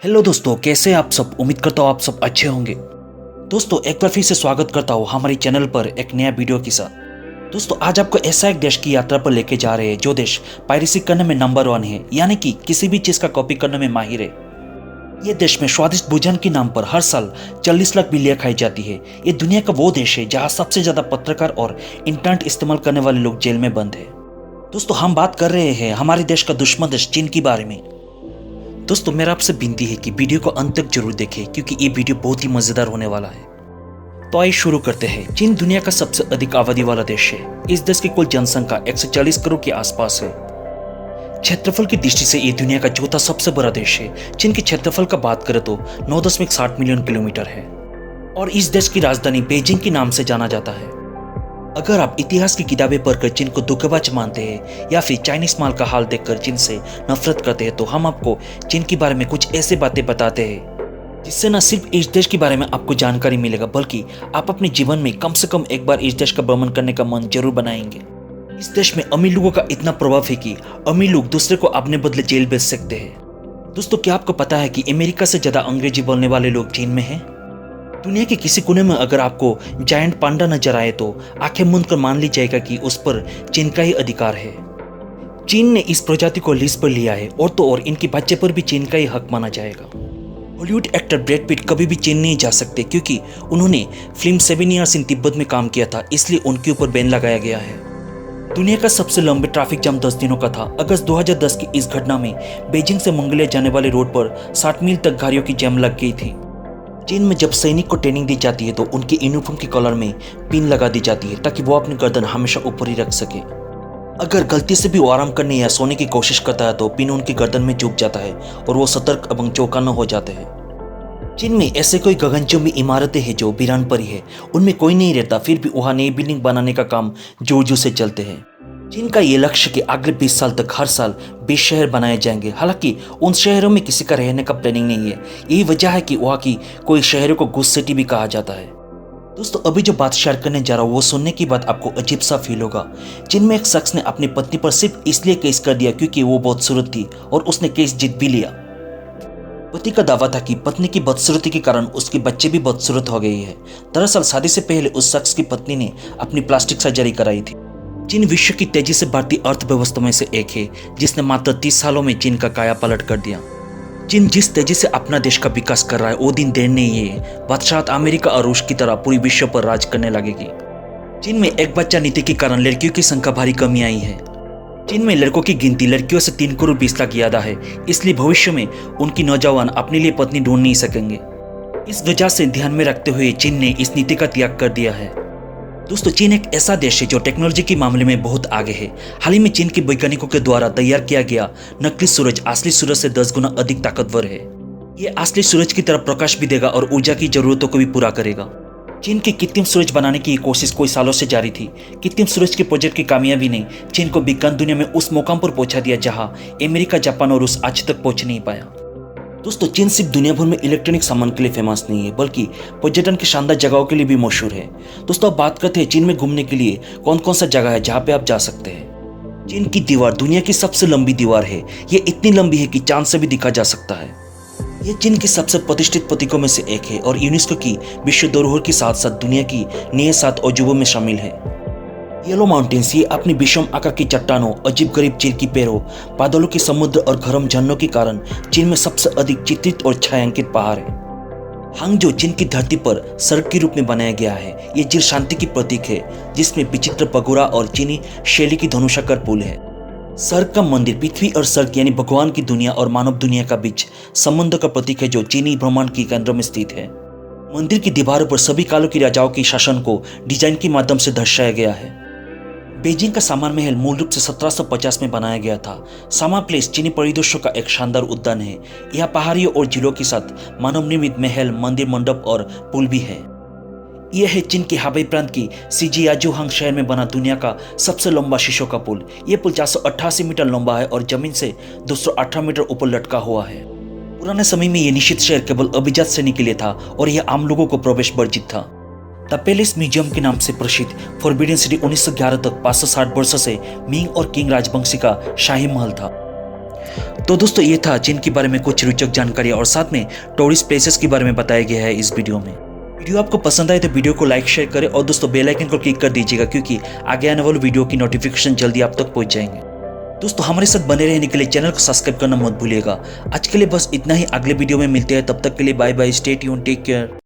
Hello दोस्तों, कैसे हैं आप सब। उम्मीद करता हूँ आप सब अच्छे होंगे। दोस्तों, एक बार फिर से स्वागत करता हूँ हमारे चैनल पर एक नया वीडियो के साथ। दोस्तों, आज आपको ऐसा एक देश की यात्रा पर लेके जा रहे हैं जो देश पायरेसी करने में नंबर 1 है, यानी कि किसी भी चीज का कॉपी करने में माहिर है। ये देश में स्वादिष्ट भोजन के नाम पर हर साल 40 लाख बिल्लियां खाई जाती है। ये दुनिया का वो देश है जहाँ सबसे ज्यादा पत्रकार और इंटरनेट इस्तेमाल करने वाले लोग जेल में बंद है। दोस्तों, हम बात कर रहे हैं हमारे देश का दुश्मन देश चीन के बारे में। दोस्तों, मेरा आपसे विनती है कि वीडियो को अंत तक जरूर देखें क्योंकि ये वीडियो बहुत ही मजेदार होने वाला है। तो आइए शुरू करते हैं। चीन दुनिया का सबसे अधिक आबादी वाला देश है। इस देश की कुल जनसंख्या 140 करोड़ के आसपास है। क्षेत्रफल की दृष्टि से ये दुनिया का चौथा सबसे बड़ा देश है। चीन के क्षेत्रफल का बात करें तो 9.60 मिलियन किलोमीटर है और इस देश की राजधानी बीजिंग के नाम से जाना जाता है। अगर आप इतिहास की किताबें पढ़कर चीन को धोखेबाज मानते हैं या फिर चाइनीज माल का हाल देखकर चीन से नफरत करते हैं तो हम आपको चीन के बारे में कुछ ऐसे बातें बताते हैं जिससे न सिर्फ इस देश के बारे में आपको जानकारी मिलेगा बल्कि आप अपने जीवन में कम से कम एक बार इस देश का भ्रमण करने का मन जरूर बनाएंगे। इस देश में अमीर लोगों का इतना प्रभाव है कि अमीर लोग दूसरे को अपने बदले जेल भेज सकते हैं। दोस्तों, क्या आपको पता है कि अमेरिका से ज्यादा अंग्रेजी बोलने वाले लोग चीन में हैं? दुनिया के किसी कोने में अगर आपको जायंट पांडा नजर आए तो आंखें मूंद कर मान ली जाएगा कि उस पर चीन का ही अधिकार है। चीन ने इस प्रजाति को लीज पर लिया है और तो और इनके बच्चे पर भी चीन का ही हक माना जाएगा। हॉलीवुड एक्टर ब्रैड पिट कभी भी चीन नहीं जा सकते क्योंकि उन्होंने फिल्म 7 Years in तिब्बत में काम किया था, इसलिए उनके ऊपर बैन लगाया गया है। दुनिया का सबसे लंबे ट्रैफिक जाम 10 दिनों का था। अगस्त 2010 की इस घटना में बीजिंग से मंगोलिया जाने वाले रोड पर 60 मील तक गाड़ियों की जैम लग गई थी। चीन में जब सैनिक को ट्रेनिंग दी जाती है तो उनके यूनिफॉर्म के कॉलर में पिन लगा दी जाती है ताकि वो अपनी गर्दन हमेशा ऊपर ही रख सके। अगर गलती से भी वो आराम करने या सोने की कोशिश करता है तो पिन उनकी गर्दन में चुभ जाता है और वो सतर्क एवं चौकन्ना हो जाते हैं। चीन में ऐसे कोई गगनचुंबी इमारतें हैं जो वीरान पड़ी है, उनमें कोई नहीं रहता, फिर भी वहाँ नई बिल्डिंग बनाने का काम जोर जोर से चलते हैं। चीन का ये लक्ष्य कि अगले 20 साल तक हर साल 20 शहर बनाए जाएंगे। हालांकि उन शहरों में किसी का रहने का प्लानिंग नहीं है। यही वजह है कि वहाँ की कोई शहरों को घुस सिटी भी कहा जाता है। दोस्तों, अभी जो बात शेयर करने जा रहा हूँ वो सुनने की बात आपको अजीब सा फील होगा। चीन में एक शख्स ने अपनी पत्नी पर सिर्फ इसलिए केस कर दिया क्योंकि वो बहुत खूबसूरत थी और उसने केस जीत भी लिया। पति का दावा था कि पत्नी की बदसूरती के कारण उसके बच्चे भी बदसूरत हो गए हैं। दरअसल शादी से पहले उस शख्स की पत्नी ने अपनी प्लास्टिक सर्जरी कराई थी। चीन विश्व की तेजी से बढ़ती अर्थव्यवस्था में से एक है जिसने मात्र 30 सालों में चीन का काया पलट कर दिया। चीन जिस तेजी से अपना देश का विकास कर रहा है वो दिन देर नहीं है। बादशाह अमेरिका और रूस की तरह पूरी विश्व पर राज करने लगेगी। चीन में एक बच्चा नीति के कारण लड़कियों की संख्या भारी कमी आई है। चीन में लड़कों की गिनती लड़कियों से 3 करोड़ 20 लाख ज्यादा है, इसलिए भविष्य में उनकी नौजवान अपने लिए पत्नी ढूंढ नहीं सकेंगे। इस वजह से ध्यान में रखते हुए चीन ने इस नीति का त्याग कर दिया है। दोस्तों, चीन एक ऐसा देश है जो टेक्नोलॉजी के मामले में बहुत आगे है। हाल ही में चीन के वैज्ञानिकों के द्वारा तैयार किया गया नकली सूरज असली सूरज से 10 गुना अधिक ताकतवर है। ये असली सूरज की तरह प्रकाश भी देगा और ऊर्जा की जरूरतों को भी पूरा करेगा। चीन की कृत्रिम सूरज बनाने की कोशिश कोई सालों से जारी थी। कृत्रिम सूरज के प्रोजेक्ट की कामयाबी ने चीन को विज्ञान दुनिया में उस मुकाम पर पहुंचा दिया जहां अमेरिका, जापान और रूस आज तक पहुंच नहीं पाया। दोस्तों, चीन सिर्फ दुनिया भर में इलेक्ट्रॉनिक सामान के लिए फेमस नहीं है बल्कि पर्यटन की शानदार जगहों के लिए भी मशहूर है। दोस्तों, अब बात करते हैं चीन में घूमने के लिए कौन कौन सा जगह है जहाँ पे आप जा सकते हैं। चीन की दीवार दुनिया की सबसे लंबी दीवार है। ये इतनी लंबी है कि चांद से भी दिखा जा सकता है। ये चीन की सबसे प्रतिष्ठित प्रतीकों में से एक है और यूनेस्को की विश्व धरोहर के साथ साथ दुनिया की नए 7 अजूबों में शामिल है। येलो माउंटेन्स ये अपनी विषम आकार की चट्टानों, अजीब गरीब चील की पैरों, बादलों के समुद्र और गर्म झरनों के कारण चीन में सबसे अधिक चित्रित और छायांकित पहाड़ है। हांगझो चीन की धरती पर स्वर्ग के रूप में बनाया गया है। ये झील शांति की प्रतीक है जिसमें विचित्र पगोड़ा और चीनी शैली की धनुषाकार पुल है। स्वर्ग का मंदिर पृथ्वी और स्वर्ग यानी भगवान की दुनिया और मानव दुनिया का बीच संबंध का प्रतीक है जो चीनी ब्रह्मांड के केंद्र में स्थित है। मंदिर की दीवारों पर सभी कालों की राजाओं के शासन को डिजाइन के माध्यम से दर्शाया गया है। बीजिंग का सामान महल मूल रूप से 1750 में बनाया गया था। सामा प्लेस चीनी परिदृश्यों का एक शानदार उद्यान है। यह पहाड़ियों और झीलों के साथ मानव निर्मित महल, मंदिर, मंडप और पुल भी है। यह है चीन के हाबई प्रांत की शिजियाजुहांग शहर में बना दुनिया का सबसे लंबा शीशों का पुल। यह पुल 488 मीटर लंबा है और जमीन से 218 मीटर ऊपर लटका हुआ है। पुराने समय में यह निश्चित शहर केवल अभिजात श्रेणी के लिए था और यह आम लोगों को प्रवेश वर्जित था। द पैलेस म्यूजियम के नाम से प्रसिद्ध फॉरबिडन सिटी 1911 तक 560 वर्षों से मिंग और किंग राजवंशी का शाही महल था। तो दोस्तों ये था चीन के बारे में कुछ रोचक जानकारी और साथ में टूरिस्ट प्लेसेस के बारे में बताया गया है इस वीडियो में। वीडियो आपको पसंद आए तो वीडियो को लाइक शेयर करें और दोस्तों बेल आइकन को क्लिक कर दीजिएगा, क्योंकि आगे आने वाली वीडियो की नोटिफिकेशन जल्दी आप तक पहुंच जाएंगे। दोस्तों हमारे साथ बने रहने के लिए चैनल को सब्सक्राइब करना मत भूलिएगा। आज के लिए बस इतना ही, अगले वीडियो में मिलते हैं, तब तक के लिए bye bye, stay tuned, take care.